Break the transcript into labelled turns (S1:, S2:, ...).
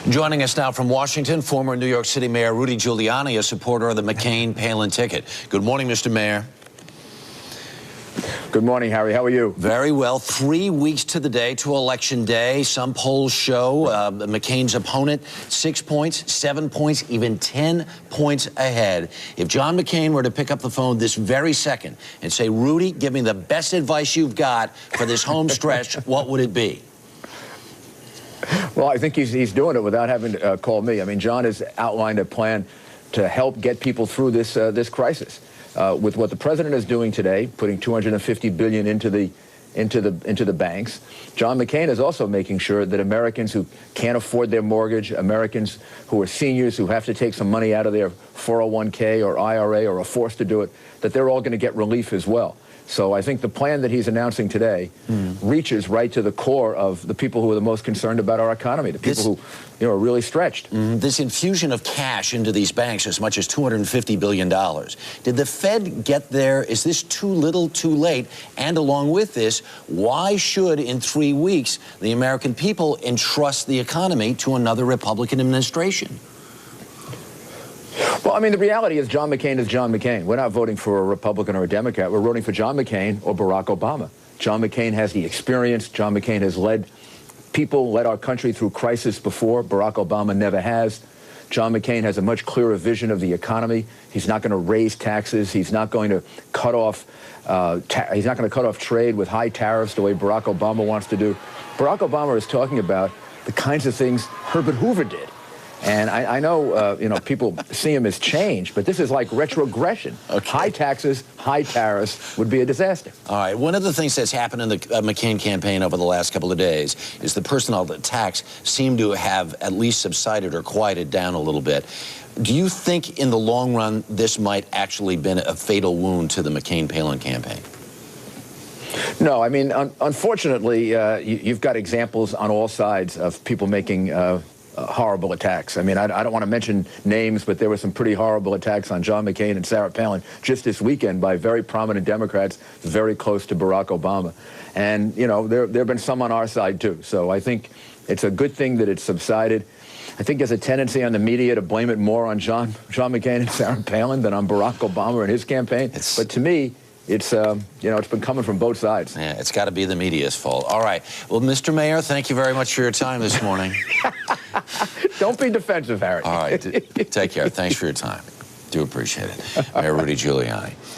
S1: Joining us now from Washington, former New York City Mayor Rudy Giuliani, a supporter of the McCain-Palin ticket. Good morning, Mr. Mayor.
S2: Good morning, Harry. How are you?
S1: Very well. 3 weeks to the day, to Election Day. Some polls show McCain's opponent 6 points, 7 points, even 10 points ahead. If John McCain were to pick up the phone this very second and say, Rudy, give me the best advice you've got for this home stretch, what would it be?
S2: Well, I think he's doing it without having to call me. I mean, John has outlined a plan to help get people through this crisis. With what the president is doing today, putting $250 billion into the banks, John McCain is also making sure that Americans who can't afford their mortgage, Americans who are seniors who have to take some money out of their 401k or IRA or are forced to do it, that they're all going to get relief as well. So I think the plan that he's announcing today reaches right to the core of the people who are the most concerned about our economy, the people who are really stretched.
S1: This infusion of cash into these banks, as much as $250 billion. Did the Fed get there? Is this too little, too late? And along with this, why should, in 3 weeks, the American people entrust the economy to another Republican administration?
S2: Well, I mean, the reality is John McCain is John McCain. We're not voting for a Republican or a Democrat. We're voting for John McCain or Barack Obama. John McCain has the experience. John McCain has led our country through crisis before. Barack Obama never has. John McCain has a much clearer vision of the economy. He's not going to raise taxes. He's not going to cut off trade with high tariffs the way Barack Obama wants to do. Barack Obama is talking about the kinds of things Herbert Hoover did. And I know, people see him as change, but this is like retrogression. Okay. High taxes, high tariffs would be a disaster.
S1: All right. One of the things that's happened in the McCain campaign over the last couple of days is the personal attacks seem to have at least subsided or quieted down a little bit. Do you think in the long run this might actually been a fatal wound to the McCain-Palin campaign?
S2: No, I mean, unfortunately, you've got examples on all sides of people making horrible attacks. I mean, I don't want to mention names, but there were some pretty horrible attacks on John McCain and Sarah Palin just this weekend by very prominent Democrats very close to Barack Obama. And, there have been some on our side, too. So I think it's a good thing that it's subsided. I think there's a tendency on the media to blame it more on John McCain and Sarah Palin than on Barack Obama and his campaign. But to me, it's been coming from both sides.
S1: Yeah, it's got to be the media's fault. All right. Well, Mr. Mayor, thank you very much for your time this morning.
S2: Don't be defensive, Harry.
S1: All right. Take care. Thanks for your time. Do appreciate it. Mayor Rudy Giuliani.